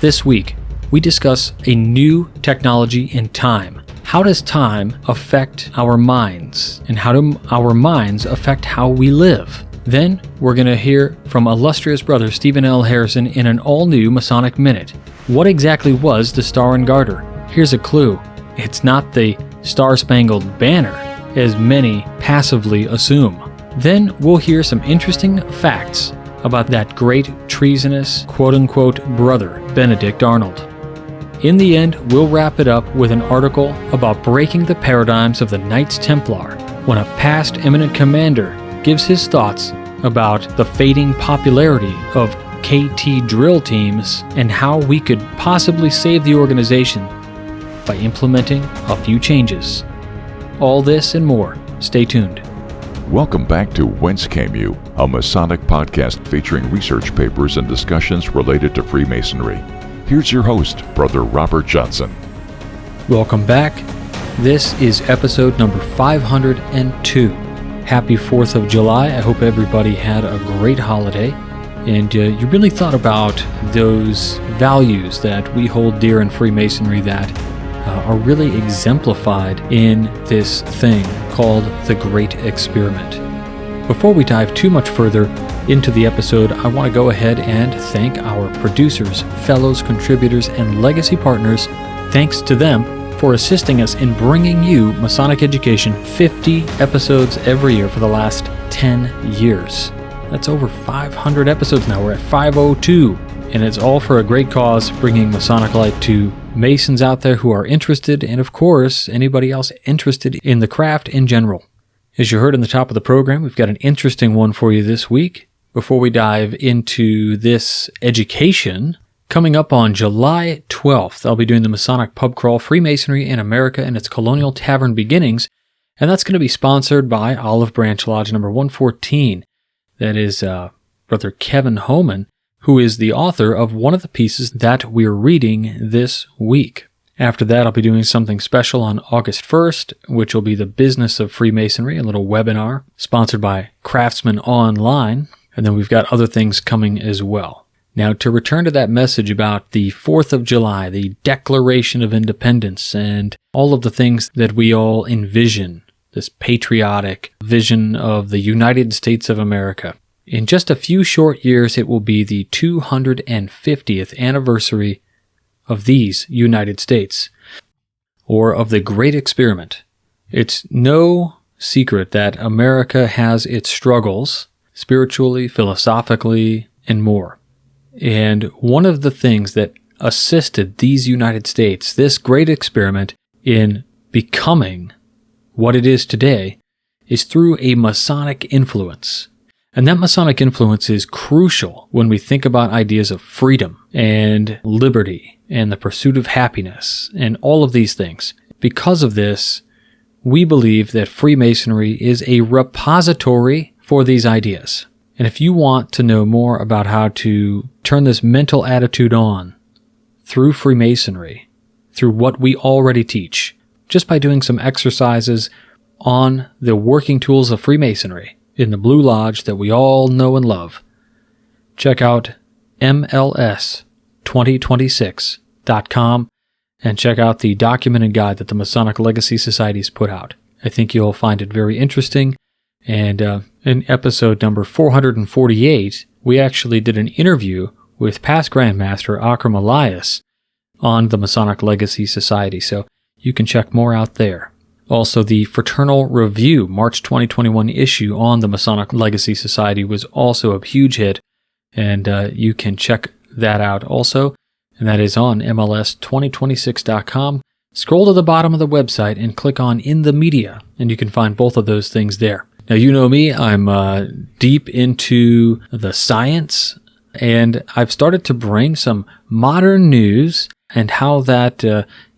This week, we discuss a new technology in time. How does time affect our minds? And how do our minds affect how we live? Then, we're going to hear from Illustrious Brother Steven L. Harrison in an all-new Masonic Minute. What exactly was the Star and Garter? Here's a clue. It's not the Star-Spangled Banner, as many passively assume. Then, we'll hear some interesting facts about that great treasonous quote-unquote brother, Benedict Arnold. In the end, we'll wrap it up with an article about breaking the paradigms of the Knights Templar when a Past Eminent Commander gives his thoughts about the fading popularity of KT drill teams and how we could possibly save the organization by implementing a few changes. All this and more. Stay tuned. Welcome back to Whence Came You, a Masonic podcast featuring research papers and discussions related to Freemasonry. Here's your host, Brother Robert Johnson. Welcome back. This is episode number 502. Happy 4th of July. I hope everybody had a great holiday and you really thought about those values that we hold dear in Freemasonry that are really exemplified in this thing called the Great Experiment. Before we dive too much further into the episode, I want to go ahead and thank our producers, fellows, contributors, and legacy partners. Thanks to them for assisting us in bringing you Masonic education 50 episodes every year for the last 10 years. That's over 500 episodes now. We're at 502, and it's all for a great cause, bringing Masonic light to Masons out there who are interested, and of course, anybody else interested in the craft in general. As you heard in the top of the program, we've got an interesting one for you this week. Before we dive into this education, coming up on July 12th, I'll be doing the Masonic Pub Crawl, Freemasonry in America and its Colonial Tavern Beginnings, and that's going to be sponsored by Olive Branch Lodge number 114. That is Brother Kevin Homan, who is the author of one of the pieces that we're reading this week. After that, I'll be doing something special on August 1st, which will be the Business of Freemasonry, a little webinar sponsored by Craftsman Online. And then we've got other things coming as well. Now, to return to that message about the 4th of July, the Declaration of Independence, and all of the things that we all envision, this patriotic vision of the United States of America. In just a few short years, it will be the 250th anniversary of these United States, or of the Great Experiment. It's no secret that America has its struggles, spiritually, philosophically, and more. And one of the things that assisted these United States, this great experiment, in becoming what it is today, is through a Masonic influence. And that Masonic influence is crucial when we think about ideas of freedom and liberty and the pursuit of happiness and all of these things. Because of this, we believe that Freemasonry is a repository for these ideas. And if you want to know more about how to turn this mental attitude on through Freemasonry, through what we already teach, just by doing some exercises on the working tools of Freemasonry in the Blue Lodge that we all know and love, check out MLS2026.com and check out the documented guide that the Masonic Legacy Society's put out. I think you'll find it very interesting. And in episode number 448, we actually did an interview with past Grandmaster Akram Elias on the Masonic Legacy Society, so you can check more out there. Also, the Fraternal Review March 2021 issue on the Masonic Legacy Society was also a huge hit, and you can check that out also, and that is on MLS2026.com. Scroll to the bottom of the website and click on In the Media, and you can find both of those things there. Now, you know me, I'm deep into the science, and I've started to bring some modern news and how that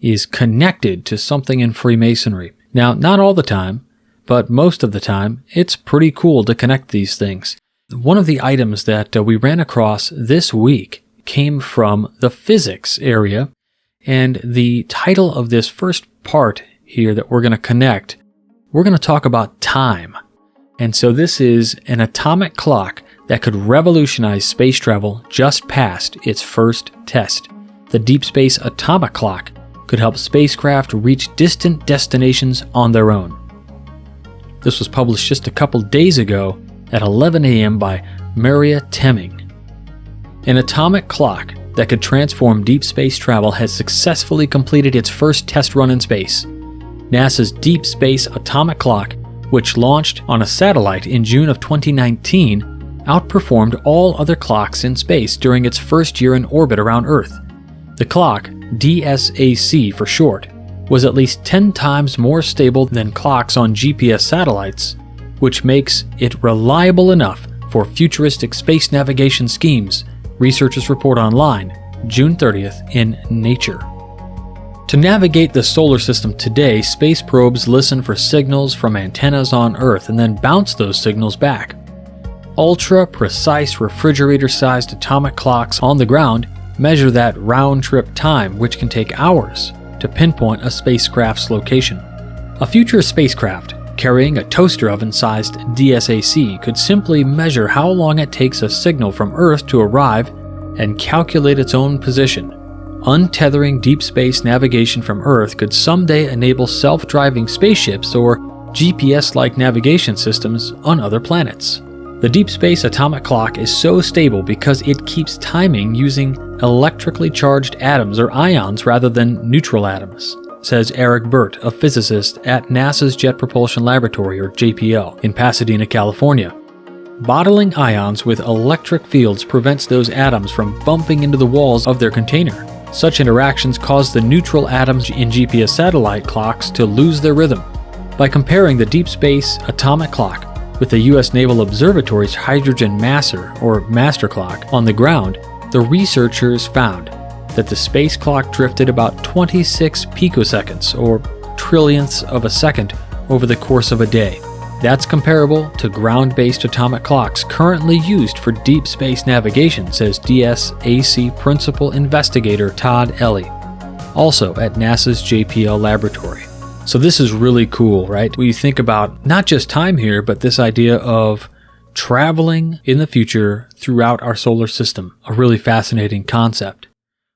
is connected to something in Freemasonry. Now, not all the time, but most of the time, it's pretty cool to connect these things. One of the items that we ran across this week came from the physics area, and the title of this first part here that we're going to connect, we're going to talk about time. And so this is an atomic clock that could revolutionize space travel just passed its first test. the Deep Space Atomic Clock could help spacecraft reach distant destinations on their own. This was published just a couple days ago at 11 a.m. by Maria Temming. An atomic clock that could transform deep space travel has successfully completed its first test run in space. NASA's Deep Space Atomic Clock, which launched on a satellite in June of 2019, outperformed all other clocks in space during its first year in orbit around Earth. The clock, DSAC for short, was at least 10 times more stable than clocks on GPS satellites, which makes it reliable enough for futuristic space navigation schemes, researchers report online, June 30th in Nature. To navigate the solar system today, space probes listen for signals from antennas on Earth and then bounce those signals back. Ultra-precise refrigerator-sized atomic clocks on the ground measure that round-trip time, which can take hours to pinpoint a spacecraft's location. A future spacecraft carrying a toaster oven-sized DSAC could simply measure how long it takes a signal from Earth to arrive and calculate its own position. Untethering deep space navigation from Earth could someday enable self-driving spaceships or GPS-like navigation systems on other planets. The Deep Space Atomic Clock is so stable because it keeps timing using electrically charged atoms or ions rather than neutral atoms, says Eric Burt, a physicist at NASA's Jet Propulsion Laboratory, or JPL, in Pasadena, California. Bottling ions with electric fields prevents those atoms from bumping into the walls of their container. Such interactions cause the neutral atoms in GPS satellite clocks to lose their rhythm. By comparing the Deep Space Atomic Clock with the U.S. Naval Observatory's Hydrogen Master, or Master Clock, on the ground, the researchers found that the space clock drifted about 26 picoseconds, or trillionths of a second, over the course of a day. That's comparable to ground-based atomic clocks currently used for deep space navigation, says DSAC Principal Investigator Todd Ellie, also at NASA's JPL laboratory. So this is really cool, right? We think about not just time here, but this idea of traveling in the future throughout our solar system, a really fascinating concept.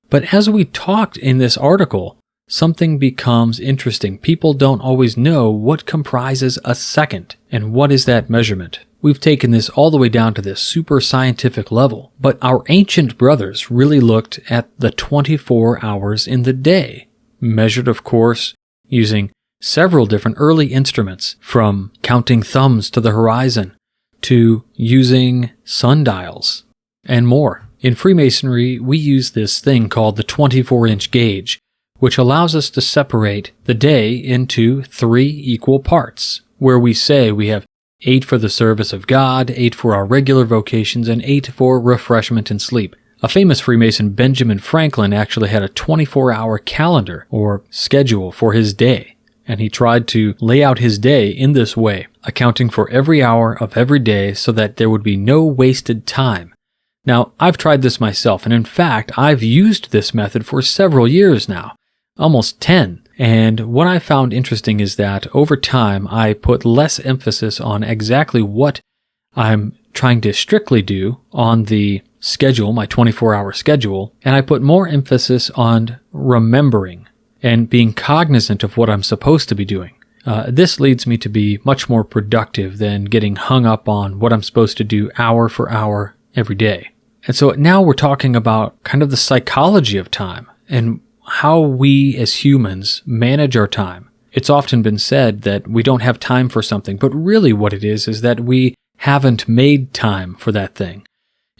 But as we talked in this article, something becomes interesting. People don't always know what comprises a second and what is that measurement. We've taken this all the way down to this super scientific level, but our ancient brothers really looked at the 24 hours in the day, measured, of course, using several different early instruments, from counting thumbs to the horizon to using sundials and more. In Freemasonry, we use this thing called the 24-inch gauge, which allows us to separate the day into 3 equal parts, where we say we have 8 for the service of God, 8 for our regular vocations, and 8 for refreshment and sleep. A famous Freemason, Benjamin Franklin, actually had a 24-hour calendar or schedule for his day, and he tried to lay out his day in this way, accounting for every hour of every day so that there would be no wasted time. Now, I've tried this myself, and in fact, I've used this method for several years now, almost 10. And what I found interesting is that over time, I put less emphasis on exactly what I'm trying to strictly do on the schedule, my 24-hour schedule, and I put more emphasis on remembering and being cognizant of what I'm supposed to be doing. This leads me to be much more productive than getting hung up on what I'm supposed to do hour for hour every day. And so now we're talking about kind of the psychology of time and how we as humans manage our time. It's often been said that we don't have time for something, but really what it is that we haven't made time for that thing.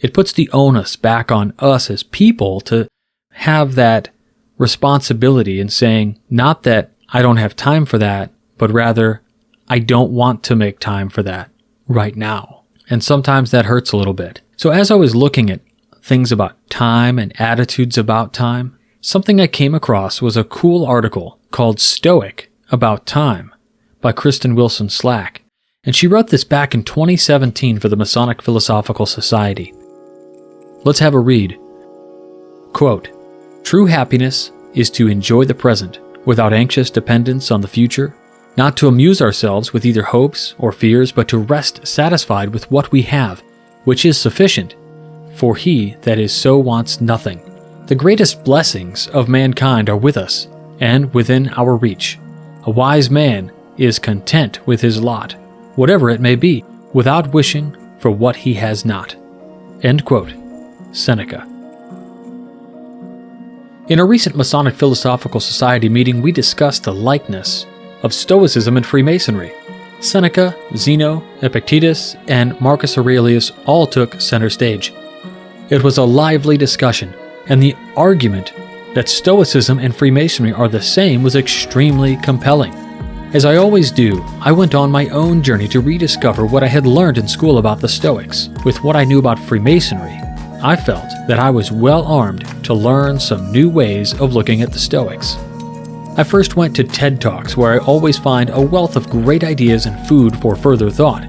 It puts the onus back on us as people to have that responsibility in saying, not that I don't have time for that, but rather I don't want to make time for that right now. And sometimes that hurts a little bit. So as I was looking at things about time and attitudes about time, something I came across was a cool article called Stoic About Time by Kristen Wilson Slack. And she wrote this back in 2017 for the Masonic Philosophical Society. Let's have a read. Quote, "True happiness is to enjoy the present without anxious dependence on the future, not to amuse ourselves with either hopes or fears, but to rest satisfied with what we have, which is sufficient. For he that is so wants nothing. The greatest blessings of mankind are with us and within our reach. A wise man is content with his lot, whatever it may be, without wishing for what he has not. End quote. Seneca. In a recent Masonic Philosophical Society meeting, we discussed the likeness of Stoicism and Freemasonry. Seneca, Zeno, Epictetus, and Marcus Aurelius all took center stage. It was a lively discussion, and the argument that Stoicism and Freemasonry are the same was extremely compelling. As I always do, I went on my own journey to rediscover what I had learned in school about the Stoics. With what I knew about Freemasonry, I felt that I was well armed to learn some new ways of looking at the Stoics. I first went to TED Talks, where I always find a wealth of great ideas and food for further thought.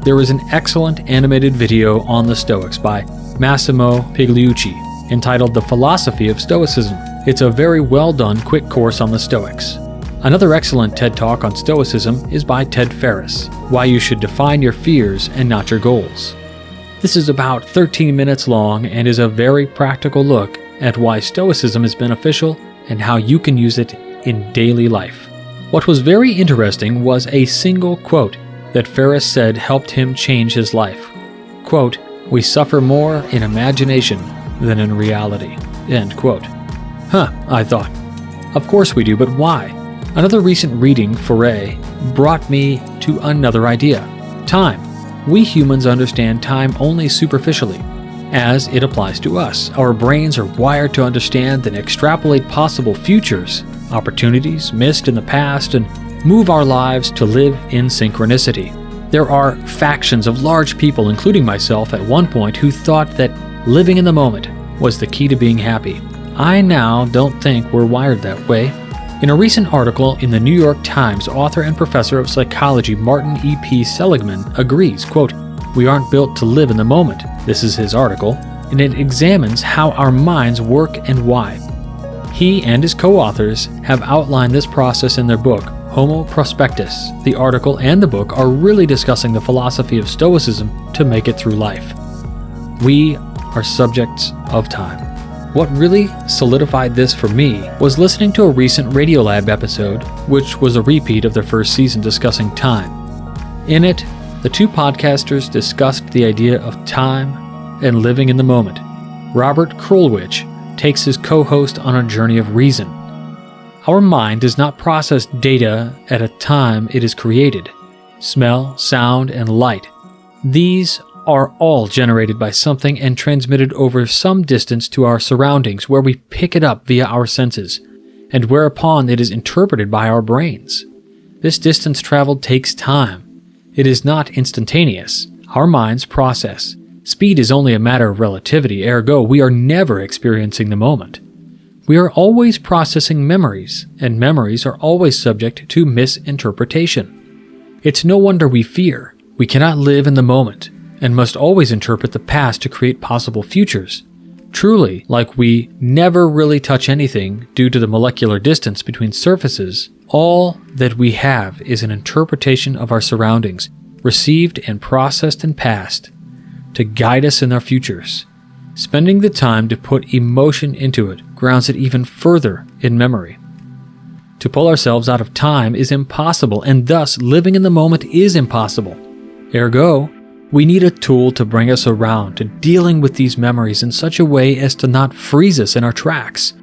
There is an excellent animated video on the Stoics by Massimo Pigliucci, entitled The Philosophy of Stoicism. It's a very well done quick course on the Stoics. Another excellent TED Talk on Stoicism is by Ted Ferriss, Why You Should Define Your Fears and Not Your Goals. This is about 13 minutes long and is a very practical look at why Stoicism is beneficial and how you can use it in daily life. What was very interesting was a single quote that Ferriss said helped him change his life. Quote, "We suffer more in imagination than in reality." End quote. I thought. Of course we do, but why? Another recent reading, Foray, brought me to another idea. Time. We humans understand time only superficially, as it applies to us. Our brains are wired to understand and extrapolate possible futures, opportunities missed in the past, and move our lives to live in synchronicity. There are factions of large people, including myself at one point, who thought that living in the moment was the key to being happy. I now don't think we're wired that way. In a recent article in the New York Times, author and professor of psychology Martin E.P. Seligman agrees, quote, "We aren't built to live in the moment." This is his article, and it examines how our minds work and why. He and his co-authors have outlined this process in their book, Homo Prospectus. The article and the book are really discussing the philosophy of Stoicism to make it through life. We are subjects of time. What really solidified this for me was listening to a recent Radiolab episode, which was a repeat of their first season discussing time. In it, the two podcasters discussed the idea of time and living in the moment. Robert Krulwich takes his co-host on a journey of reason. Our mind does not process data at a time it is created. Smell, sound, and light. These are all generated by something and transmitted over some distance to our surroundings, where we pick it up via our senses, and whereupon it is interpreted by our brains. This distance traveled takes time. It is not instantaneous. Our minds process. Speed is only a matter of relativity, ergo we are never experiencing the moment. We are always processing memories, and memories are always subject to misinterpretation. It's no wonder we fear. We cannot live in the moment, and must always interpret the past to create possible futures. Truly, like we never really touch anything due to the molecular distance between surfaces, all that we have is an interpretation of our surroundings, received and processed in past, to guide us in our futures. Spending the time to put emotion into it grounds it even further in memory. To pull ourselves out of time is impossible, and thus living in the moment is impossible. Ergo, we need a tool to bring us around to dealing with these memories in such a way as to not freeze us in our tracks.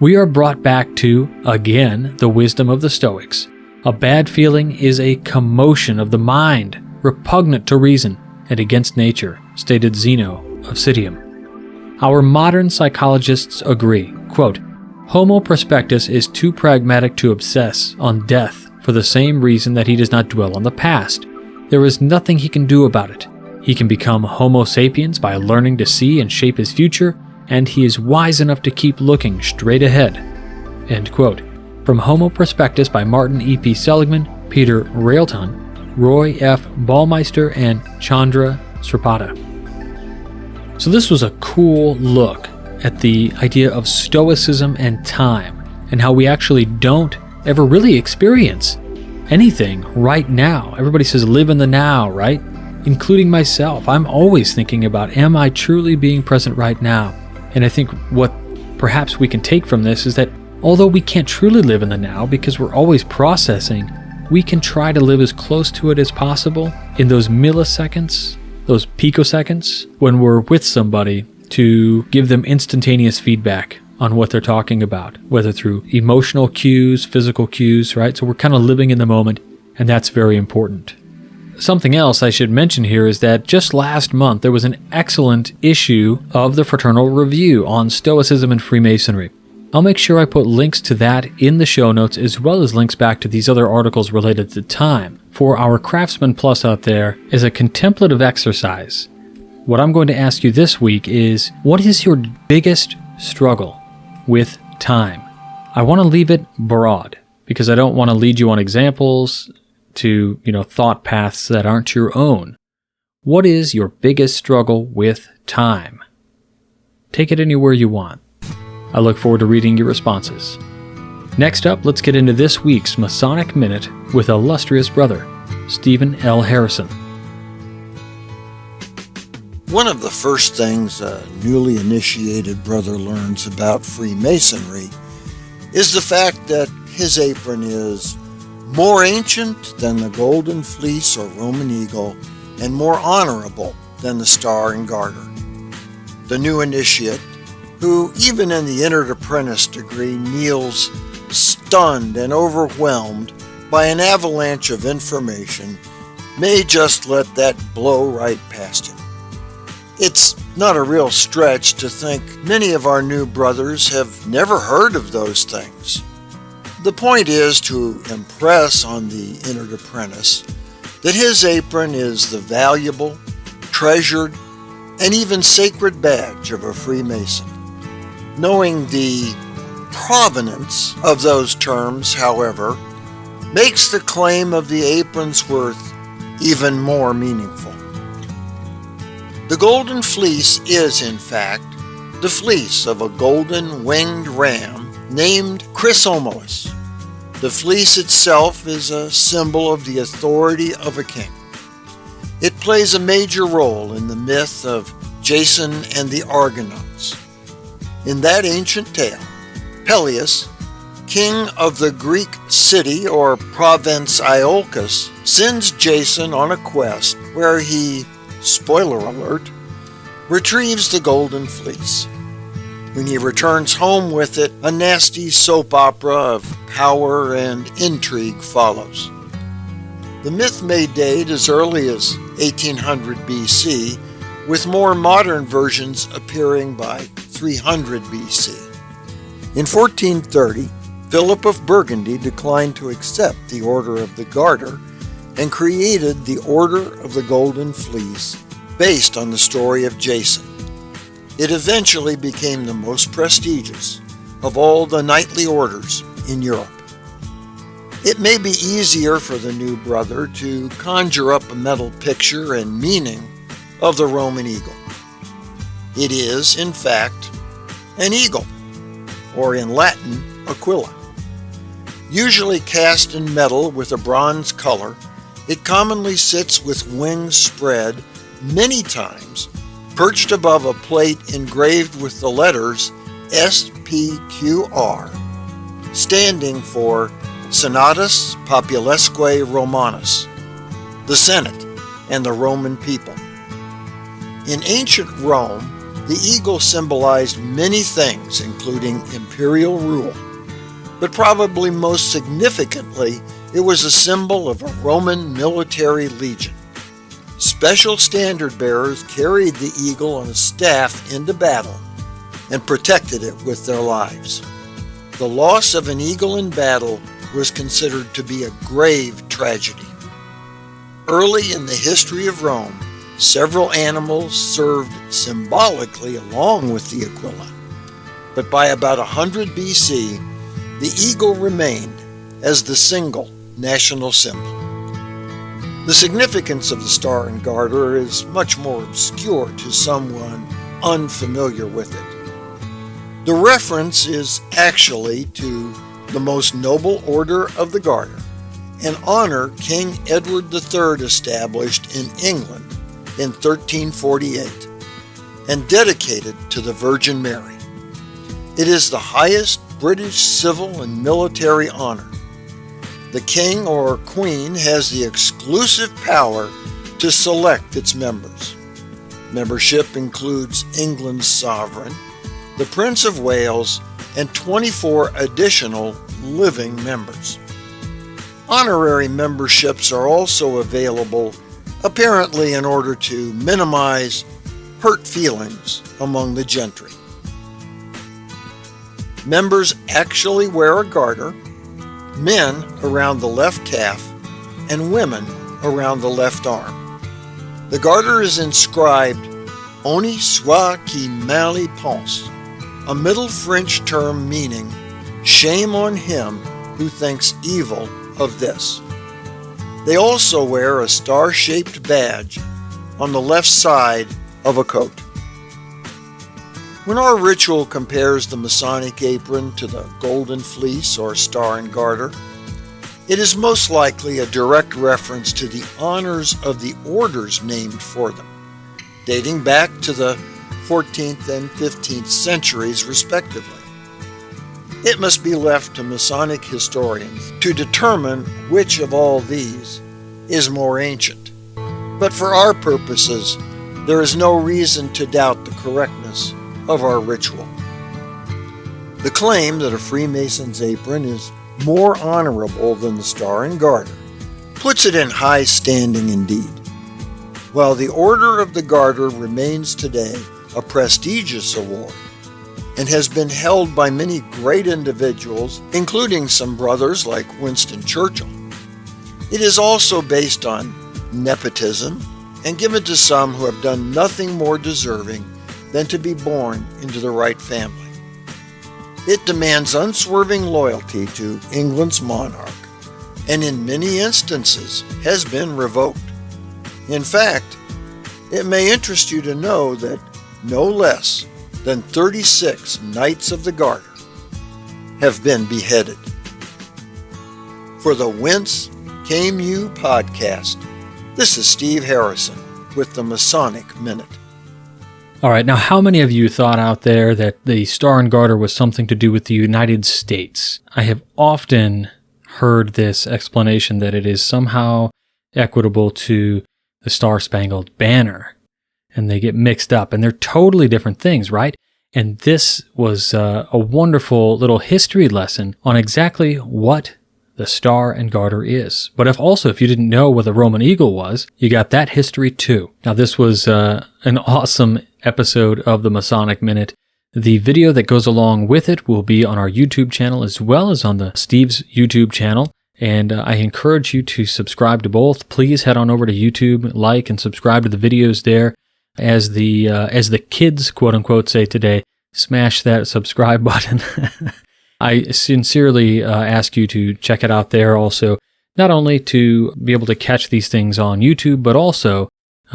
We are brought back to, again, the wisdom of the Stoics. A bad feeling is a commotion of the mind, repugnant to reason and against nature, stated Zeno of Citium. Our modern psychologists agree, quote, Homo prospectus is too pragmatic to obsess on death for the same reason that he does not dwell on the past. There is nothing he can do about it. He can become Homo sapiens by learning to see and shape his future, and he is wise enough to keep looking straight ahead. End quote. From Homo Prospectus by Martin E.P. Seligman, Peter Railton, Roy F. Ballmeister, and Chandra Sripatta. So this was a cool look at the idea of Stoicism and time, and how we actually don't ever really experience anything right now. Everybody says live in the now, right? Including myself. I'm always thinking about, am I truly being present right now? And I think what perhaps we can take from this is that although we can't truly live in the now because we're always processing, we can try to live as close to it as possible in those milliseconds, those picoseconds, when we're with somebody, to give them instantaneous feedback on what they're talking about, whether through emotional cues, physical cues, right? So we're kind of living in the moment, and that's very important. Something else I should mention here is that just last month there was an excellent issue of the Fraternal Review on Stoicism and Freemasonry. I'll make sure I put links to that in the show notes, as well as links back to these other articles related to time. For our Craftsman Plus out there is a contemplative exercise. What I'm going to ask you this week is, what is your biggest struggle with time? I want to leave it broad because I don't want to lead you on examples to, thought paths that aren't your own. What is your biggest struggle with time? Take it anywhere you want. I look forward to reading your responses. Next up, let's get into this week's Masonic Minute with Illustrious Brother Steven L. Harrison. One of the first things a newly initiated brother learns about Freemasonry is the fact that his apron is more ancient than the Golden Fleece or Roman Eagle and more honorable than the Star and Garter. The new initiate, who even in the entered apprentice degree kneels stunned and overwhelmed by an avalanche of information, may just let that blow right past him. It's not a real stretch to think many of our new brothers have never heard of those things. The point is to impress on the entered apprentice that his apron is the valuable, treasured, and even sacred badge of a Freemason. Knowing the provenance of those terms, however, makes the claim of the apron's worth even more meaningful. The Golden Fleece is, in fact, the fleece of a golden winged ram named Chrysomachus. The fleece itself is a symbol of the authority of a king. It plays a major role in the myth of Jason and the Argonauts. In that ancient tale, Peleus, king of the Greek city or province Iolcus, sends Jason on a quest where he, spoiler alert, retrieves the Golden Fleece. When he returns home with it, a nasty soap opera of power and intrigue follows. The myth may date as early as 1800 BC, with more modern versions appearing by 300 BC. In 1430, Philip of Burgundy declined to accept the Order of the Garter and created the Order of the Golden Fleece based on the story of Jason. It eventually became the most prestigious of all the knightly orders in Europe. It may be easier for the new brother to conjure up a mental picture and meaning of the Roman eagle. It is, in fact, an eagle, or in Latin, aquila. Usually cast in metal with a bronze color, it commonly sits with wings spread many times, perched above a plate engraved with the letters SPQR, standing for Senatus Populesque Romanus, the Senate and the Roman people. In ancient Rome, the eagle symbolized many things, including imperial rule, but probably most significantly, it was a symbol of a Roman military legion. Special standard bearers carried the eagle on a staff into battle and protected it with their lives. The loss of an eagle in battle was considered to be a grave tragedy. Early in the history of Rome, several animals served symbolically along with the aquila, but by about 100 BC, the eagle remained as the single national symbol. The significance of the Star and Garter is much more obscure to someone unfamiliar with it. The reference is actually to the most noble order of the Garter, an honor King Edward III established in England in 1348 and dedicated to the Virgin Mary. It is the highest British civil and military honor. The king or queen has the exclusive power to select its members. Membership includes England's sovereign, the Prince of Wales, and 24 additional living members. Honorary memberships are also available, apparently in order to minimize hurt feelings among the gentry. Members actually wear a garter, men around the left calf, and women around the left arm. The garter is inscribed Honi soit qui mal y pense, a Middle French term meaning shame on him who thinks evil of this. They also wear a star-shaped badge on the left side of a coat. When our ritual compares the Masonic apron to the Golden Fleece or Star and Garter, it is most likely a direct reference to the honors of the orders named for them, dating back to the 14th and 15th centuries respectively. It must be left to Masonic historians to determine which of all these is more ancient. But for our purposes, there is no reason to doubt the correctness of our ritual. The claim that a Freemason's apron is more honorable than the Star and Garter puts it in high standing indeed. While the Order of the Garter remains today a prestigious award and has been held by many great individuals, including some brothers like Winston Churchill, it is also based on nepotism and given to some who have done nothing more deserving than to be born into the right family. It demands unswerving loyalty to England's monarch, and in many instances has been revoked. In fact, it may interest you to know that no less than 36 Knights of the Garter have been beheaded. For the Whence Came You podcast, this is Steve Harrison with the Masonic Minute. All right, now how many of you thought out there that the Star and Garter was something to do with the United States? I have often heard this explanation that it is somehow equitable to the Star-Spangled Banner, and they get mixed up, and they're totally different things, right? And this was a wonderful little history lesson on exactly what the Star and Garter is. But if you didn't know what the Roman Eagle was, you got that history too. Now this was an awesome episode of the Masonic Minute. The video that goes along with it will be on our YouTube channel as well as on the Steve's YouTube channel. And I encourage you to subscribe to both. Please head on over to YouTube, like and subscribe to the videos there. As the kids, quote unquote, say today, smash that subscribe button. I sincerely ask you to check it out there also, not only to be able to catch these things on YouTube, but also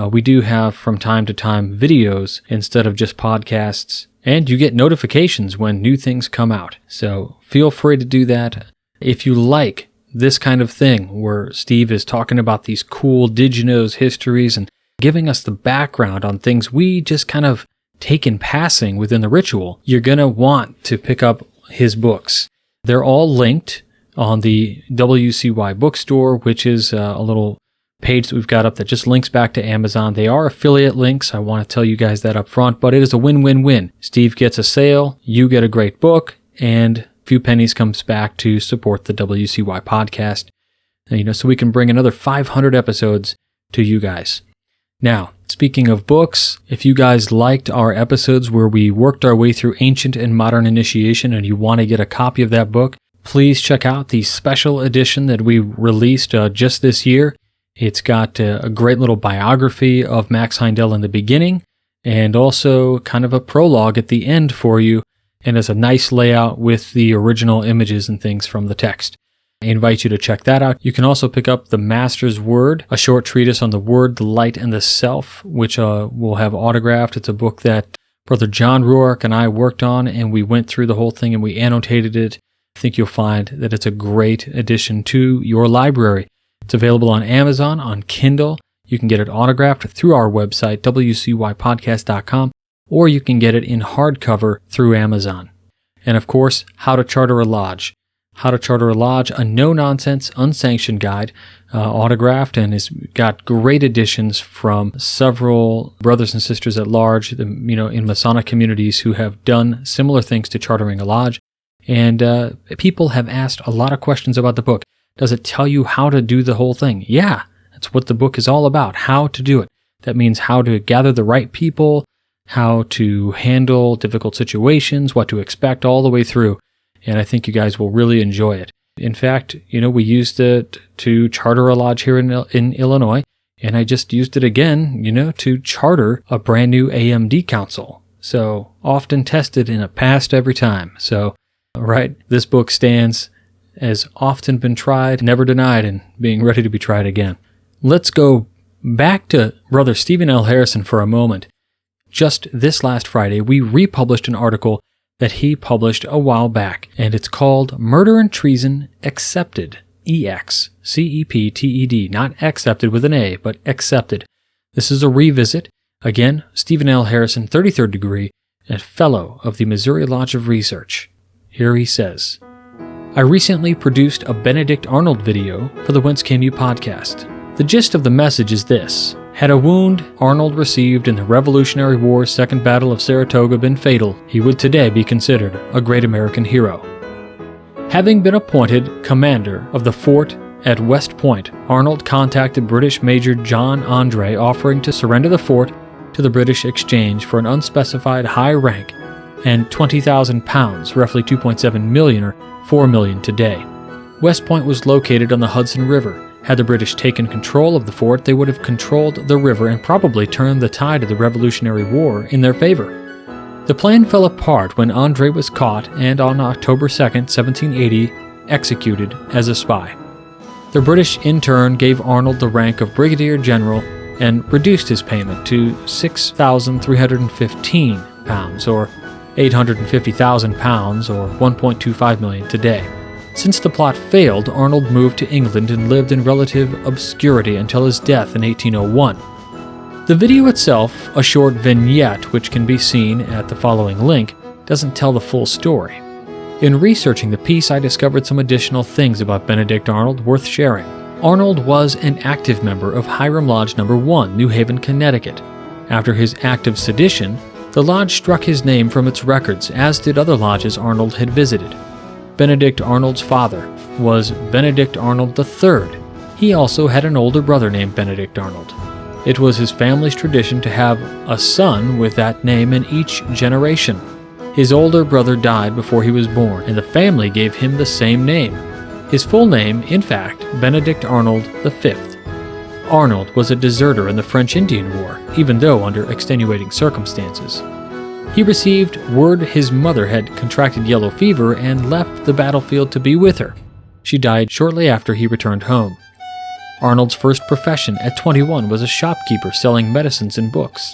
we do have from time to time videos instead of just podcasts, and you get notifications when new things come out. So feel free to do that. If you like this kind of thing where Steve is talking about these cool did you knows histories and giving us the background on things we just kind of take in passing within the ritual, you're going to want to pick up his books. They're all linked on the WCY bookstore, which is a little page that we've got up that just links back to Amazon. They are affiliate links. I want to tell you guys that up front, but it is a win-win-win. Steve gets a sale, you get a great book, and a few pennies comes back to support the WCY podcast. So we can bring another 500 episodes to you guys. Now, speaking of books, if you guys liked our episodes where we worked our way through Ancient and Modern Initiation and you want to get a copy of that book, please check out the special edition that we released just this year. It's got a great little biography of Max Heindel in the beginning and also kind of a prologue at the end for you, and it's a nice layout with the original images and things from the text. I invite you to check that out. You can also pick up The Master's Word, a short treatise on the Word, the Light, and the Self, which we'll have autographed. It's a book that Brother John Ruark and I worked on, and we went through the whole thing and we annotated it. I think you'll find that it's a great addition to your library. It's available on Amazon, on Kindle. You can get it autographed through our website, wcypodcast.com, or you can get it in hardcover through Amazon. and of course, How to Charter a Lodge. How to Charter a Lodge, a no-nonsense, unsanctioned guide, autographed, and has got great additions from several brothers and sisters at large, in Masonic communities who have done similar things to chartering a lodge. And people have asked a lot of questions about the book. Does it tell you how to do the whole thing? Yeah, that's what the book is all about, how to do it. That means how to gather the right people, how to handle difficult situations, what to expect all the way through. And I think you guys will really enjoy it. In fact, we used it to charter a lodge here in Illinois, and I just used it again, to charter a brand new AMD council. So often tested in a past every time. So, right, this book stands as often been tried, never denied, and being ready to be tried again. Let's go back to Brother Steven L. Harrison for a moment. Just this last Friday, we republished an article that he published a while back, and it's called Murder and Treason Accepted, EXCEPTED, not accepted with an A, but accepted. This is a revisit. Again, Steven L. Harrison, 33rd degree, and fellow of the Missouri Lodge of Research. Here he says, I recently produced a Benedict Arnold video for the Whence Came You podcast. The gist of the message is this. Had a wound Arnold received in the Revolutionary War's Second Battle of Saratoga been fatal, he would today be considered a great American hero. Having been appointed commander of the fort at West Point, Arnold contacted British Major John Andre offering to surrender the fort to the British Exchange for an unspecified high rank and £20,000, roughly $2.7 million or $4 million today. West Point was located on the Hudson River. Had the British taken control of the fort, they would have controlled the river and probably turned the tide of the Revolutionary War in their favor. The plan fell apart when Andre was caught and on October 2, 1780, executed as a spy. The British in turn gave Arnold the rank of Brigadier General and reduced his payment to £6,315 or £850,000 or $1.25 million today. Since the plot failed, Arnold moved to England and lived in relative obscurity until his death in 1801. The video itself, a short vignette which can be seen at the following link, doesn't tell the full story. In researching the piece, I discovered some additional things about Benedict Arnold worth sharing. Arnold was an active member of Hiram Lodge No. 1, New Haven, Connecticut. After his act of sedition, the lodge struck his name from its records, as did other lodges Arnold had visited. Benedict Arnold's father was Benedict Arnold III. He also had an older brother named Benedict Arnold. It was his family's tradition to have a son with that name in each generation. His older brother died before he was born, and the family gave him the same name. His full name, in fact, Benedict Arnold V. Arnold was a deserter in the French Indian War, even though under extenuating circumstances. He received word his mother had contracted yellow fever and left the battlefield to be with her. She died shortly after he returned home. Arnold's first profession at 21 was a shopkeeper selling medicines and books.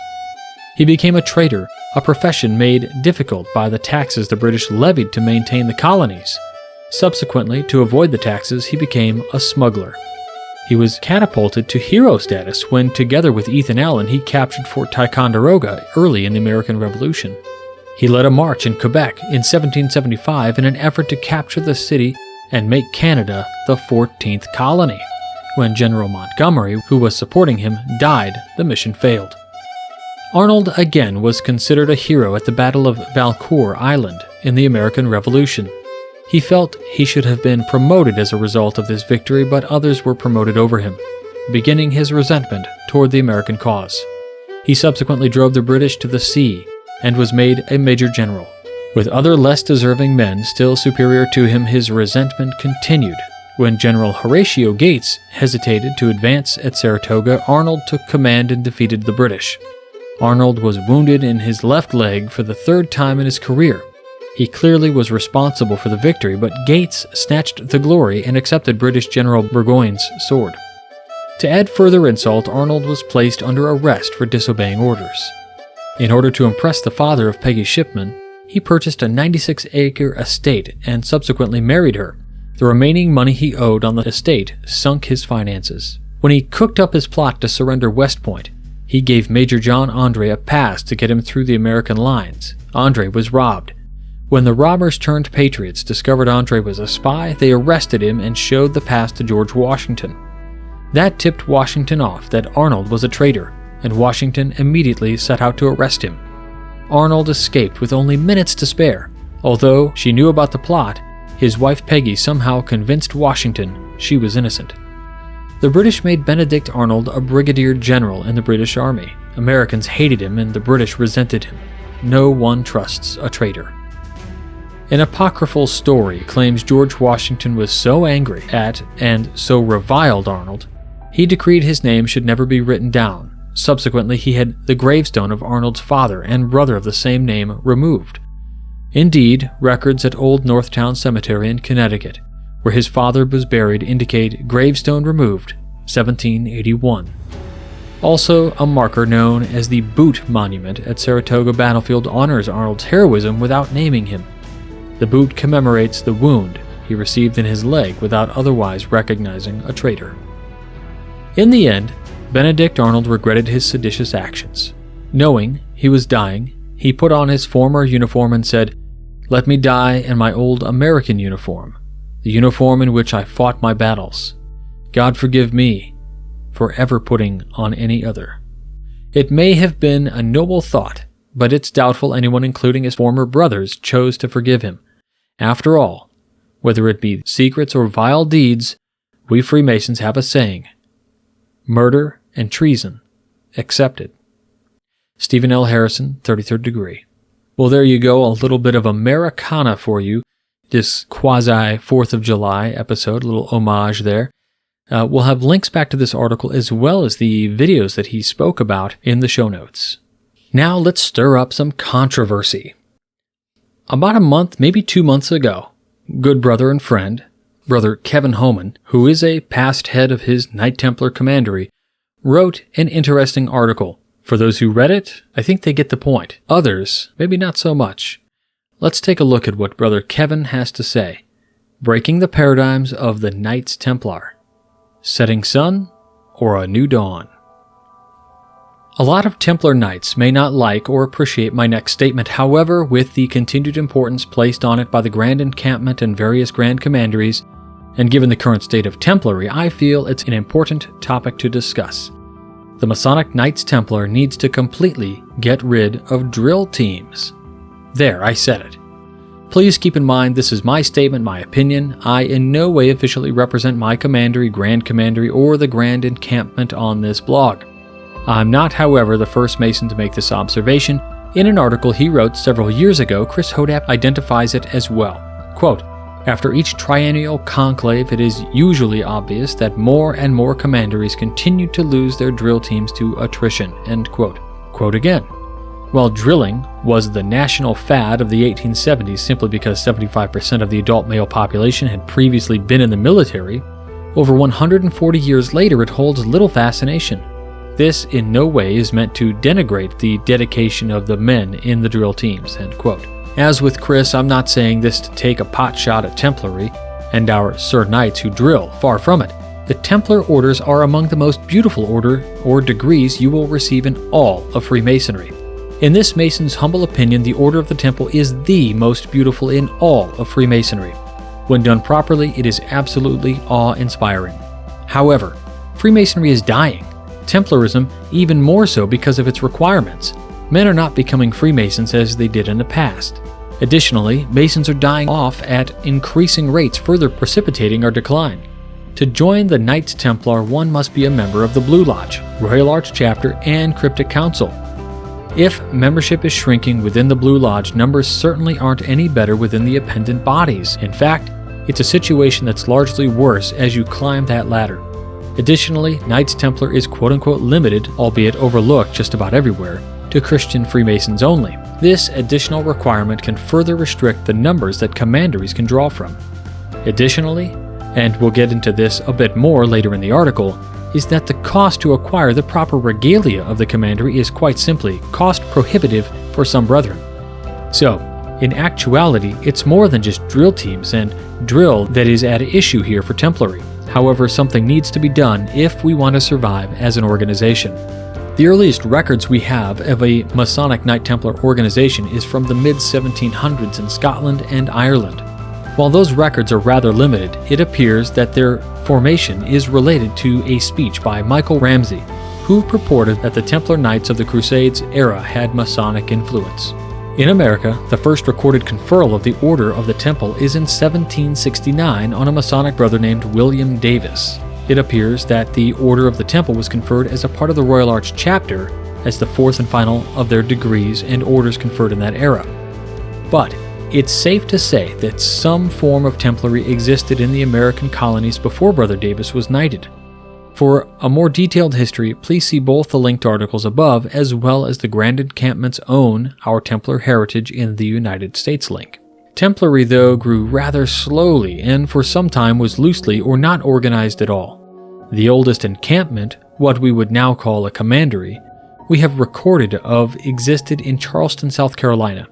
He became a trader, a profession made difficult by the taxes the British levied to maintain the colonies. Subsequently, to avoid the taxes, he became a smuggler. He was catapulted to hero status when, together with Ethan Allen, he captured Fort Ticonderoga early in the American Revolution. He led a march in Quebec in 1775 in an effort to capture the city and make Canada the 14th colony. When General Montgomery, who was supporting him, died, the mission failed. Arnold again was considered a hero at the Battle of Valcour Island in the American Revolution. He felt he should have been promoted as a result of this victory, but others were promoted over him, beginning his resentment toward the American cause. He subsequently drove the British to the sea and was made a major general. With other less deserving men still superior to him, his resentment continued. When General Horatio Gates hesitated to advance at Saratoga, Arnold took command and defeated the British. Arnold was wounded in his left leg for the third time in his career. He clearly was responsible for the victory, but Gates snatched the glory and accepted British General Burgoyne's sword. To add further insult, Arnold was placed under arrest for disobeying orders. In order to impress the father of Peggy Shipman, he purchased a 96-acre estate and subsequently married her. The remaining money he owed on the estate sunk his finances. When he cooked up his plot to surrender West Point, he gave Major John Andre a pass to get him through the American lines. Andre was robbed. When the robbers-turned-patriots discovered Andre was a spy, they arrested him and showed the pass to George Washington. That tipped Washington off that Arnold was a traitor, and Washington immediately set out to arrest him. Arnold escaped with only minutes to spare. Although she knew about the plot, his wife Peggy somehow convinced Washington she was innocent. The British made Benedict Arnold a brigadier general in the British Army. Americans hated him and the British resented him. No one trusts a traitor. An apocryphal story claims George Washington was so angry at and so reviled Arnold, he decreed his name should never be written down. Subsequently, he had the gravestone of Arnold's father and brother of the same name removed. Indeed, records at Old Northtown Cemetery in Connecticut, where his father was buried, indicate gravestone removed, 1781. Also, a marker known as the Boot Monument at Saratoga Battlefield honors Arnold's heroism without naming him. The boot commemorates the wound he received in his leg without otherwise recognizing a traitor. In the end, Benedict Arnold regretted his seditious actions. Knowing he was dying, he put on his former uniform and said, "Let me die in my old American uniform, the uniform in which I fought my battles. God forgive me for ever putting on any other." It may have been a noble thought, but it's doubtful anyone, including his former brothers, chose to forgive him. After all, whether it be secrets or vile deeds, we Freemasons have a saying: murder and treason accepted. Stephen L. Harrison, 33rd degree. Well, there you go, a little bit of Americana for you. This quasi-4th of July episode, a little homage there. We'll have links back to this article as well as the videos that he spoke about in the show notes. Now let's stir up some controversy. About a month, maybe 2 months ago, good brother and friend, Brother Kevin Homan, who is a past head of his Knight Templar commandery, wrote an interesting article. For those who read it, I think they get the point. Others, maybe not so much. Let's take a look at what Brother Kevin has to say. Breaking the paradigms of the Knights Templar. Setting sun or a new dawn. A lot of Templar Knights may not like or appreciate my next statement. However, with the continued importance placed on it by the Grand Encampment and various Grand Commanderies, and given the current state of Templary, I feel it's an important topic to discuss. The Masonic Knights Templar needs to completely get rid of drill teams. There, I said it. Please keep in mind this is my statement, my opinion. I in no way officially represent my commandery, Grand Commandery, or the Grand Encampment on this blog. I'm not, however, the first Mason to make this observation. In an article he wrote several years ago, Chris Hodap identifies it as well. Quote, "After each triennial conclave, it is usually obvious that more and more commanderies continue to lose their drill teams to attrition." End quote. Quote again. While drilling was the national fad of the 1870s simply because 75% of the adult male population had previously been in the military, over 140 years later it holds little fascination. This in no way is meant to denigrate the dedication of the men in the drill teams. End quote. As with Chris, I'm not saying this to take a pot shot at Templary and our Sir Knights who drill, far from it. The Templar orders are among the most beautiful order or degrees you will receive in all of Freemasonry. In this Mason's humble opinion, the Order of the Temple is the most beautiful in all of Freemasonry. When done properly, it is absolutely awe-inspiring. However, Freemasonry is dying. Templarism even more so because of its requirements. Men are not becoming Freemasons as they did in the past. Additionally, Masons are dying off at increasing rates, further precipitating our decline. To join the Knights Templar, one must be a member of the Blue Lodge, Royal Arch Chapter, and Cryptic Council. If membership is shrinking within the Blue Lodge, numbers certainly aren't any better within the appendant bodies. In fact, it's a situation that's largely worse as you climb that ladder. Additionally, Knights Templar is quote-unquote limited, albeit overlooked just about everywhere, to Christian Freemasons only. This additional requirement can further restrict the numbers that commanderies can draw from. Additionally, and we'll get into this a bit more later in the article, is that the cost to acquire the proper regalia of the commandery is quite simply cost prohibitive for some brethren. So, in actuality, it's more than just drill teams and drill that is at issue here for Templary. However, something needs to be done if we want to survive as an organization. The earliest records we have of a Masonic Knight Templar organization is from the mid-1700s in Scotland and Ireland. While those records are rather limited, it appears that their formation is related to a speech by Michael Ramsey, who purported that the Templar Knights of the Crusades era had Masonic influence. In America, the first recorded conferral of the Order of the Temple is in 1769 on a Masonic brother named William Davis. It appears that the Order of the Temple was conferred as a part of the Royal Arch chapter as the fourth and final of their degrees and orders conferred in that era. But it's safe to say that some form of Templary existed in the American colonies before Brother Davis was knighted. For a more detailed history, please see both the linked articles above as well as the Grand Encampment's own Our Templar Heritage in the United States link. Templary, though, grew rather slowly and for some time was loosely or not organized at all. The oldest encampment, what we would now call a commandery, we have recorded of existed in Charleston, South Carolina.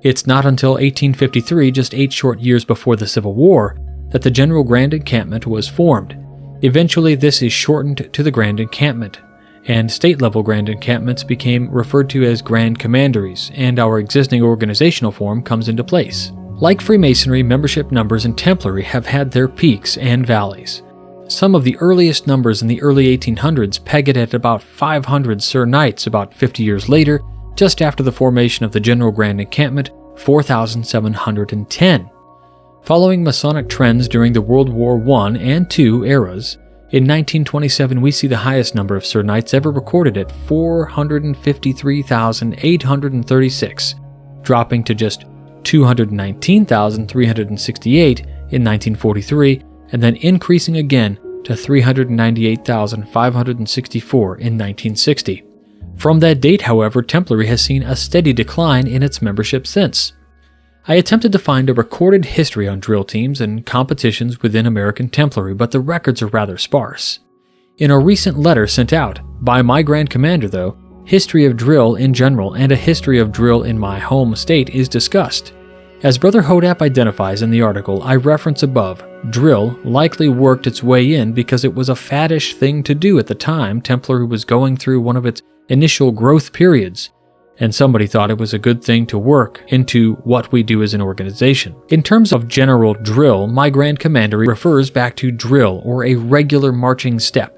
It's not until 1853, just 8 short years before the Civil War, that the General Grand Encampment was formed. Eventually, this is shortened to the Grand Encampment, and state-level Grand Encampments became referred to as Grand Commanderies, and our existing organizational form comes into place. Like Freemasonry, membership numbers in Templary have had their peaks and valleys. Some of the earliest numbers in the early 1800s peg it at about 500 Sir Knights. About 50 years later, just after the formation of the General Grand Encampment, 4,710. Following Masonic trends during the World War I and II eras, in 1927 we see the highest number of Sir Knights ever recorded at 453,836, dropping to just 219,368 in 1943, and then increasing again to 398,564 in 1960. From that date, however, Templary has seen a steady decline in its membership since. I attempted to find a recorded history on drill teams and competitions within American Templary, but the records are rather sparse. In a recent letter sent out by my Grand Commander, though, history of drill in general and a history of drill in my home state is discussed. As Brother Hodap identifies in the article I reference above, drill likely worked its way in because it was a faddish thing to do at the time Templary was going through one of its initial growth periods, and somebody thought it was a good thing to work into what we do as an organization. In terms of general drill, my Grand Commander refers back to drill, or a regular marching step,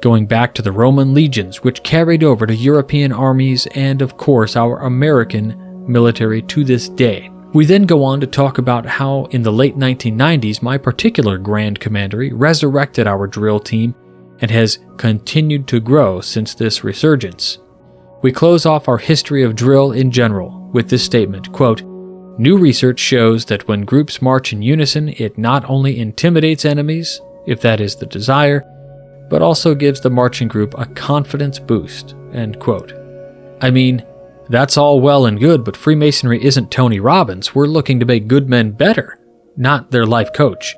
going back to the Roman legions, which carried over to European armies and, of course, our American military to this day. We then go on to talk about how in the late 1990s my particular Grand Commandery resurrected our drill team and has continued to grow since this resurgence. We close off our history of drill in general with this statement, quote, "New research shows that when groups march in unison, it not only intimidates enemies, if that is the desire, but also gives the marching group a confidence boost," end quote. I mean, that's all well and good, but Freemasonry isn't Tony Robbins. We're looking to make good men better, not their life coach.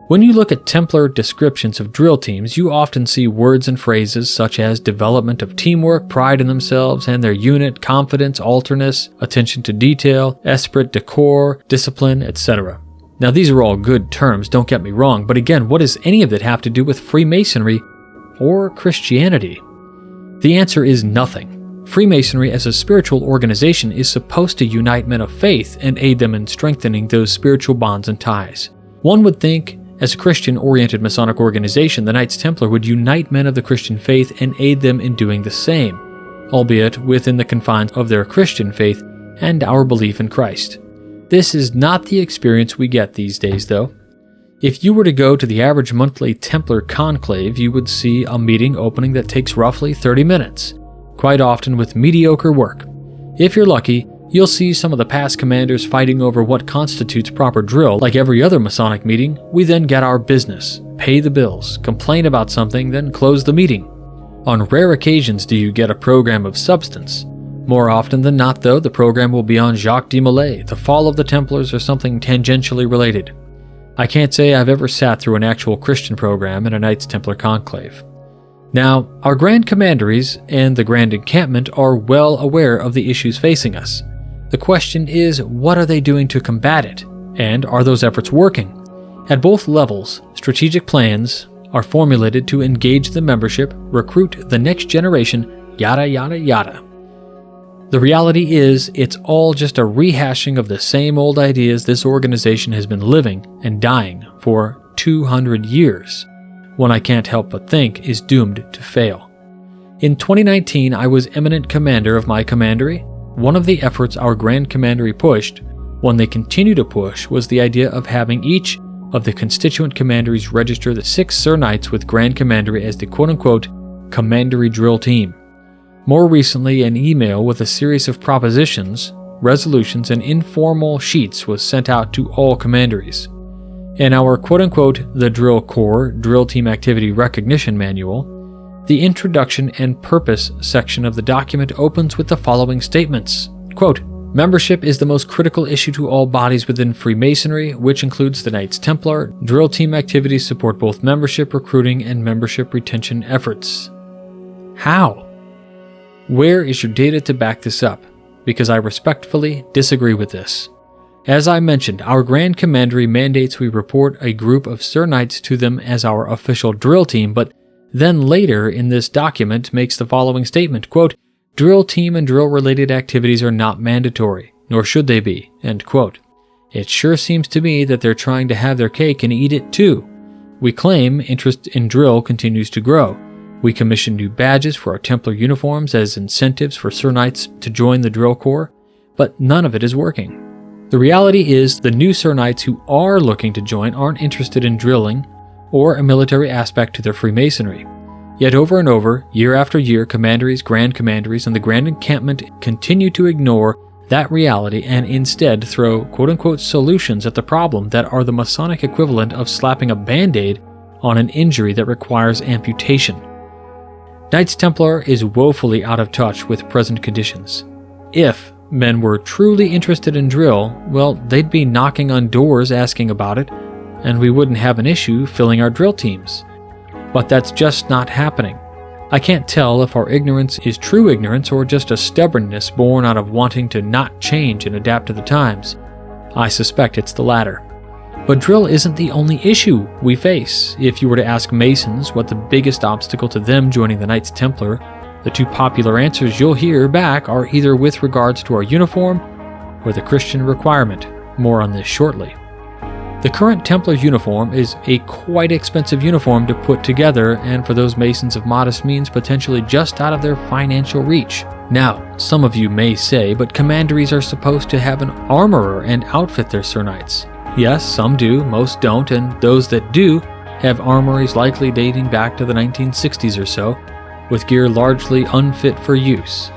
When you look at Templar descriptions of drill teams, you often see words and phrases such as development of teamwork, pride in themselves and their unit, confidence, alterness, attention to detail, esprit de corps, discipline, etc. Now these are all good terms, don't get me wrong, but again, what does any of that have to do with Freemasonry or Christianity? The answer is nothing. Freemasonry as a spiritual organization is supposed to unite men of faith and aid them in strengthening those spiritual bonds and ties. One would think, as a Christian-oriented Masonic organization, the Knights Templar would unite men of the Christian faith and aid them in doing the same, albeit within the confines of their Christian faith and our belief in Christ. This is not the experience we get these days, though. If you were to go to the average monthly Templar conclave, you would see a meeting opening that takes roughly 30 minutes, quite often with mediocre work. If you're lucky, you'll see some of the past commanders fighting over what constitutes proper drill. Like every other Masonic meeting, we then get our business, pay the bills, complain about something, then close the meeting. On rare occasions do you get a program of substance. More often than not, though, the program will be on Jacques de Molay, the fall of the Templars, or something tangentially related. I can't say I've ever sat through an actual Christian program in a Knights Templar conclave. Now, our Grand Commanderies and the Grand Encampment are well aware of the issues facing us. The question is, what are they doing to combat it? And are those efforts working? At both levels, strategic plans are formulated to engage the membership, recruit the next generation, yada yada yada. The reality is, it's all just a rehashing of the same old ideas this organization has been living and dying for 200 years. One I can't help but think is doomed to fail. In 2019, I was Eminent Commander of my commandery. One of the efforts our Grand Commandery pushed, one they continue to push, was the idea of having each of the constituent commanderies register the 6 Sir Knights with Grand Commandery as the quote-unquote commandery drill team. More recently, an email with a series of propositions, resolutions, and informal sheets was sent out to all commanderies. In our quote-unquote the Drill Corps Drill Team Activity Recognition Manual, the introduction and purpose section of the document opens with the following statements. Quote, membership is the most critical issue to all bodies within Freemasonry, which includes the Knights Templar. Drill team activities support both membership recruiting and membership retention efforts. How? Where is your data to back this up? Because I respectfully disagree with this. As I mentioned, our Grand Commandery mandates we report a group of Sir Knights to them as our official drill team, but then later in this document makes the following statement, quote, drill team and drill-related activities are not mandatory, nor should they be, end quote. It sure seems to me that they're trying to have their cake and eat it too. We claim interest in drill continues to grow. We commission new badges for our Templar uniforms as incentives for Sir Knights to join the Drill Corps, but none of it is working. The reality is the new Sir Knights who are looking to join aren't interested in drilling or a military aspect to their Freemasonry. Yet over and over, year after year, commanderies, grand commanderies, and the Grand Encampment continue to ignore that reality and instead throw quote-unquote solutions at the problem that are the Masonic equivalent of slapping a band-aid on an injury that requires amputation. Knights Templar is woefully out of touch with present conditions. If men were truly interested in drill, well, they'd be knocking on doors asking about it, and we wouldn't have an issue filling our drill teams. But that's just not happening. I can't tell if our ignorance is true ignorance or just a stubbornness born out of wanting to not change and adapt to the times. I suspect it's the latter. But drill isn't the only issue we face. If you were to ask Masons what the biggest obstacle to them joining the Knights Templar, the 2 popular answers you'll hear back are either with regards to our uniform or the Christian requirement. More on this shortly. The current Templar uniform is a quite expensive uniform to put together, and for those Masons of modest means, potentially just out of their financial reach. Now, some of you may say, but commanderies are supposed to have an armorer and outfit their Sir Knights. Yes, some do, most don't, and those that do have armories likely dating back to the 1960s or so, with gear largely unfit for use.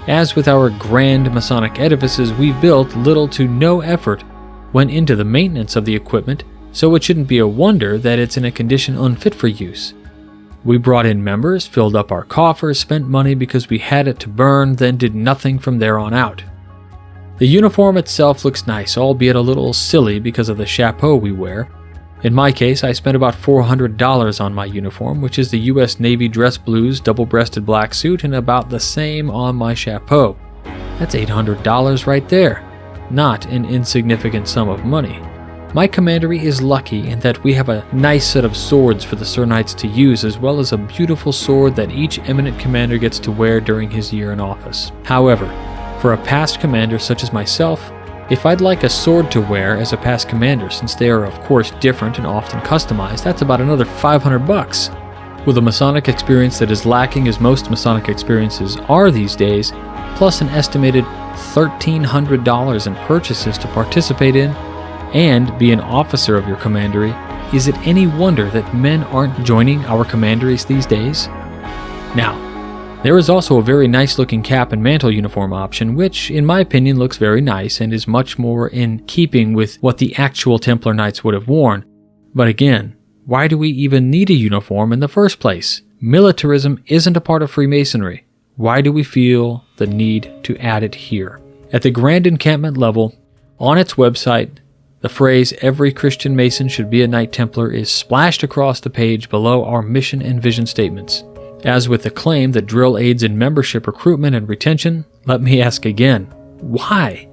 As with our grand Masonic edifices, we've built little to no effort went into the maintenance of the equipment, so it shouldn't be a wonder that it's in a condition unfit for use. We brought in members, filled up our coffers, spent money because we had it to burn, then did nothing from there on out. The uniform itself looks nice, albeit a little silly because of the chapeau we wear. In my case, I spent about $400 on my uniform, which is the U.S. Navy dress blues double-breasted black suit, and about the same on my chapeau. That's $800 right there. Not an insignificant sum of money. My commandery is lucky in that we have a nice set of swords for the Sir Knights to use, as well as a beautiful sword that each eminent commander gets to wear during his year in office. However, for a past commander such as myself, if I'd like a sword to wear as a past commander, since they are of course different and often customized, that's about another $500. With a Masonic experience that is lacking as most Masonic experiences are these days, plus an estimated $1,300 in purchases to participate in, and be an officer of your commandery, is it any wonder that men aren't joining our commanderies these days? Now, there is also a very nice looking cap and mantle uniform option, which in my opinion looks very nice and is much more in keeping with what the actual Templar Knights would have worn. But again, why do we even need a uniform in the first place? Militarism isn't a part of Freemasonry. Why do we feel the need to add it here? At the Grand Encampment level, on its website, the phrase "Every Christian Mason should be a Knight Templar" is splashed across the page below our mission and vision statements. As with the claim that drill aids in membership recruitment and retention, let me ask again, why?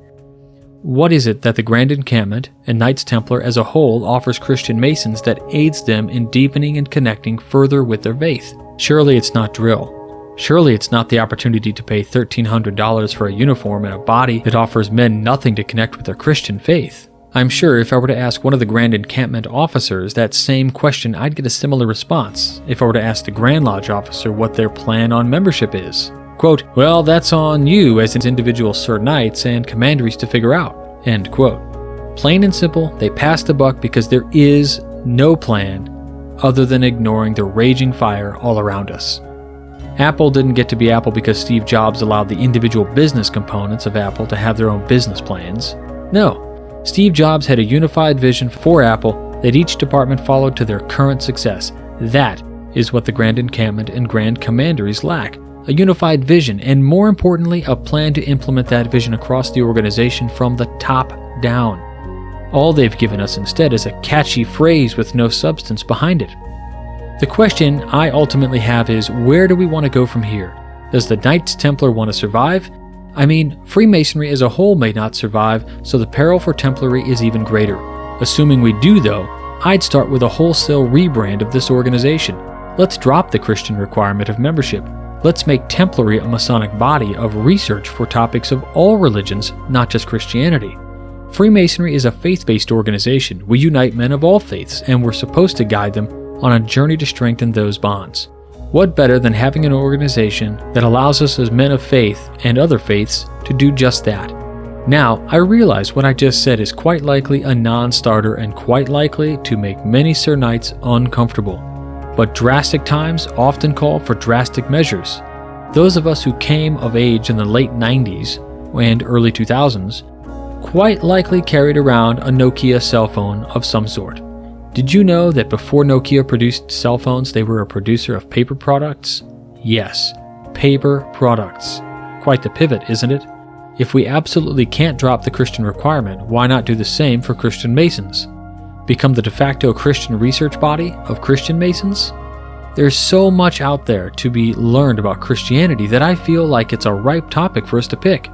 What is it that the Grand Encampment and Knights Templar as a whole offers Christian Masons that aids them in deepening and connecting further with their faith? Surely it's not drill. Surely it's not the opportunity to pay $1,300 for a uniform and a body that offers men nothing to connect with their Christian faith. I'm sure if I were to ask one of the Grand Encampment officers that same question, I'd get a similar response if I were to ask the Grand Lodge officer what their plan on membership is. Quote, well, that's on you as individual Sir Knights and Commanderies to figure out. End quote. Plain and simple, they pass the buck because there is no plan other than ignoring the raging fire all around us. Apple didn't get to be Apple because Steve Jobs allowed the individual business components of Apple to have their own business plans. No. Steve Jobs had a unified vision for Apple that each department followed to their current success. That is what the Grand Encampment and Grand Commanderies lack. A unified vision, and more importantly, a plan to implement that vision across the organization from the top down. All they've given us instead is a catchy phrase with no substance behind it. The question I ultimately have is, where do we want to go from here? Does the Knights Templar want to survive? I mean, Freemasonry as a whole may not survive, so the peril for Templary is even greater. Assuming we do though, I'd start with a wholesale rebrand of this organization. Let's drop the Christian requirement of membership. Let's make Templary a Masonic body of research for topics of all religions, not just Christianity. Freemasonry is a faith-based organization. We unite men of all faiths, and we're supposed to guide them on a journey to strengthen those bonds. What better than having an organization that allows us as men of faith and other faiths to do just that? Now, I realize what I just said is quite likely a non-starter and quite likely to make many Sir Knights uncomfortable. But drastic times often call for drastic measures. Those of us who came of age in the late 90s and early 2000s quite likely carried around a Nokia cell phone of some sort. Did you know that before Nokia produced cell phones, they were a producer of paper products? Yes, paper products. Quite the pivot, isn't it? If we absolutely can't drop the Christian requirement, why not do the same for Christian Masons? Become the de facto Christian research body of Christian Masons? There's so much out there to be learned about Christianity that I feel like it's a ripe topic for us to pick.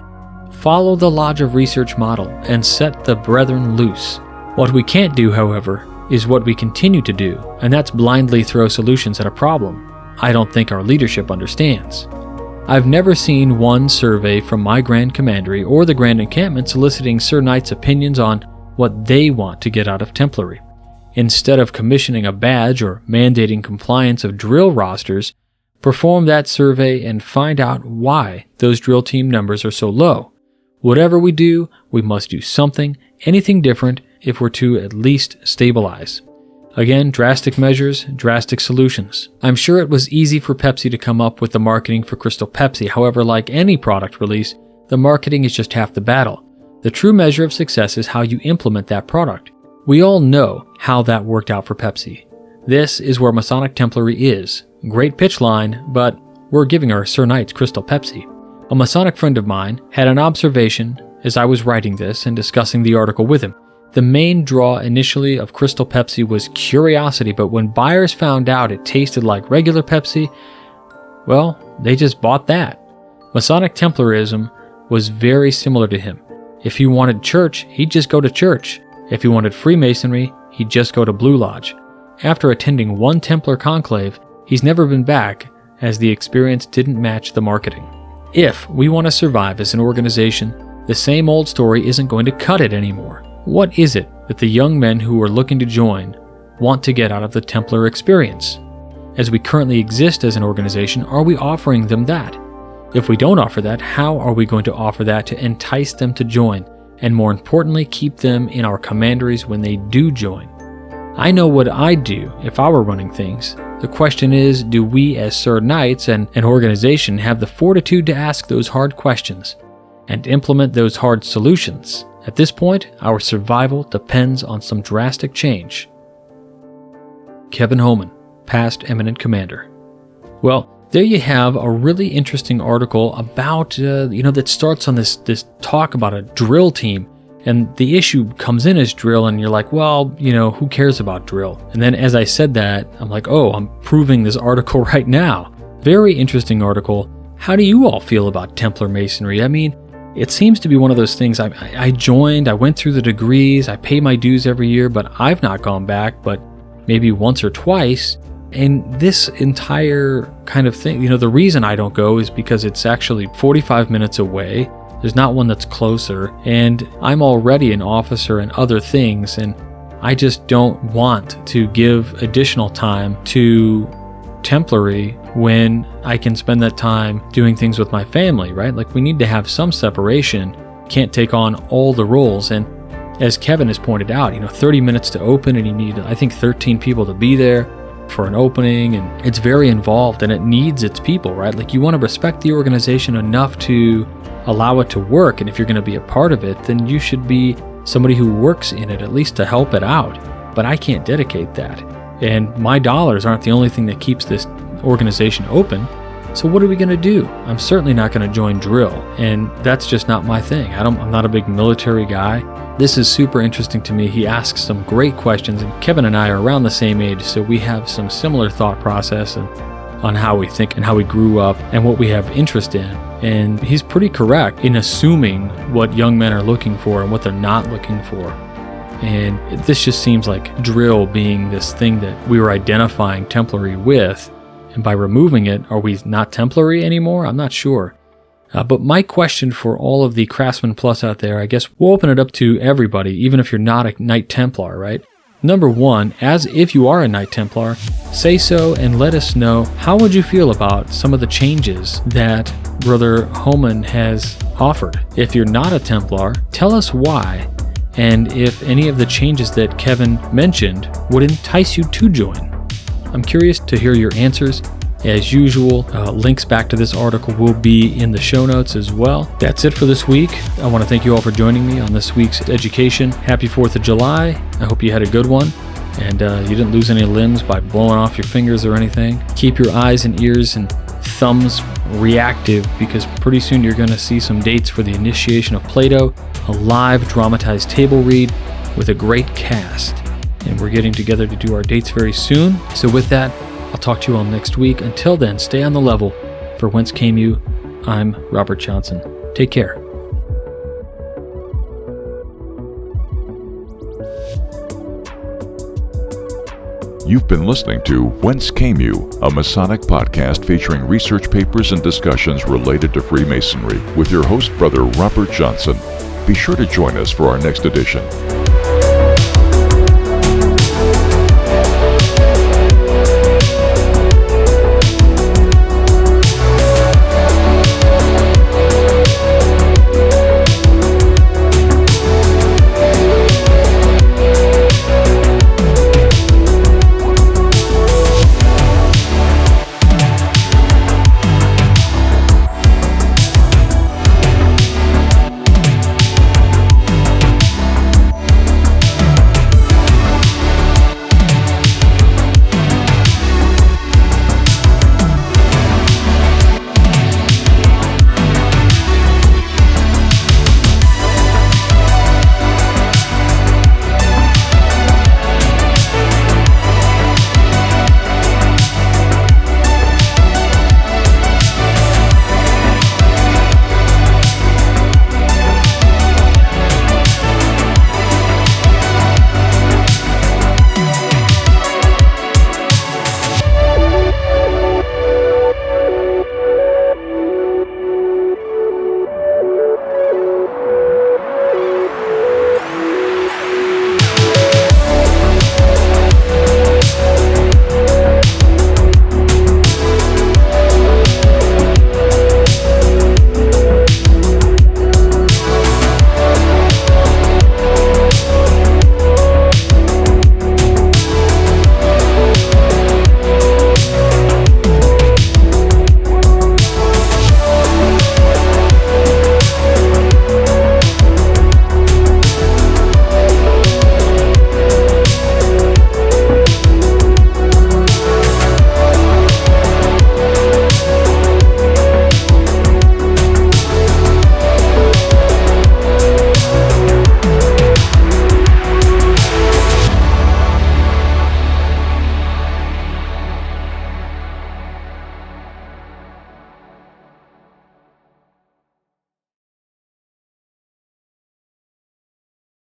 Follow the Lodge of Research model and set the brethren loose. What we can't do, however, is what we continue to do, and that's blindly throw solutions at a problem I don't think our leadership understands. I've never seen one survey from my Grand Commandery or the Grand Encampment soliciting Sir Knights' opinions on what they want to get out of Templary. Instead of commissioning a badge or mandating compliance of drill rosters, perform that survey and find out why those drill team numbers are so low. Whatever we do, we must do something, anything different, if we're to at least stabilize. Again, drastic measures, drastic solutions. I'm sure it was easy for Pepsi to come up with the marketing for Crystal Pepsi. However, like any product release, the marketing is just half the battle. The true measure of success is how you implement that product. We all know how that worked out for Pepsi. This is where Masonic Templary is. Great pitch line, but we're giving our Sir Knights Crystal Pepsi. A Masonic friend of mine had an observation as I was writing this and discussing the article with him. The main draw initially of Crystal Pepsi was curiosity, but when buyers found out it tasted like regular Pepsi, well, they just bought that. Masonic Templarism was very similar to him. If he wanted church, he'd just go to church. If he wanted Freemasonry, he'd just go to Blue Lodge. After attending one Templar conclave, he's never been back, as the experience didn't match the marketing. If we want to survive as an organization, the same old story isn't going to cut it anymore. What is it that the young men who are looking to join want to get out of the Templar experience? As we currently exist as an organization, are we offering them that? If we don't offer that, how are we going to offer that to entice them to join, and more importantly, keep them in our commanderies when they do join? I know what I'd do if I were running things. The question is, do we as Sir Knights and an organization have the fortitude to ask those hard questions and implement those hard solutions? At this point, our survival depends on some drastic change. Kevin Homan, Past Eminent Commander. Well, there you have a really interesting article about, that starts on this talk about a drill team. And the issue comes in as drill, and you're like, well, who cares about drill? And then as I said that, I'm like, oh, I'm proving this article right now. Very interesting article. How do you all feel about Templar Masonry? I mean, it seems to be one of those things. I joined, I went through the degrees, I pay my dues every year, but I've not gone back, but maybe once or twice. And this entire kind of thing, the reason I don't go is because it's actually 45 minutes away. There's not one that's closer, and I'm already an officer in other things, and I just don't want to give additional time to Templary when I can spend that time doing things with my family, right? Like, we need to have some separation. Can't take on all the roles. And as Kevin has pointed out, 30 minutes to open, and you need, I think, 13 people to be there for an opening, and it's very involved, and it needs its people, right? Like, you want to respect the organization enough to allow it to work, and if you're going to be a part of it, then you should be somebody who works in it, at least to help it out. But I can't dedicate that, and my dollars aren't the only thing that keeps this organization open. So what are we going to do? I'm certainly not going to join drill, and that's just not my thing. I'm not a big military guy. This is super interesting to me. He asks some great questions, and Kevin and I are around the same age, so we have some similar thought process on how we think and how we grew up and what we have interest in. And he's pretty correct in assuming what young men are looking for and what they're not looking for. And this just seems like drill being this thing that we were identifying Templary with. And by removing it, are we not Templary anymore? I'm not sure. But my question for all of the Craftsman Plus out there, I guess we'll open it up to everybody, even if you're not a Knight Templar, right? Number one, as if you are a Knight Templar, say so and let us know, how would you feel about some of the changes that Brother Homan has offered? If you're not a Templar, tell us why, and if any of the changes that Kevin mentioned would entice you to join. I'm curious to hear your answers. As usual, links back to this article will be in the show notes as well. That's it for this week. I want to thank you all for joining me on this week's education. Happy 4th of July. I hope you had a good one, and you didn't lose any limbs by blowing off your fingers or anything. Keep your eyes and ears and thumbs reactive, because pretty soon you're going to see some dates for the initiation of Plato, a live dramatized table read with a great cast. And we're getting together to do our dates very soon. So with that, I'll talk to you all next week. Until then, stay on the level. For Whence Came You, I'm Robert Johnson. Take care. You've been listening to Whence Came You, a Masonic podcast featuring research papers and discussions related to Freemasonry with your host, Brother Robert Johnson. Be sure to join us for our next edition.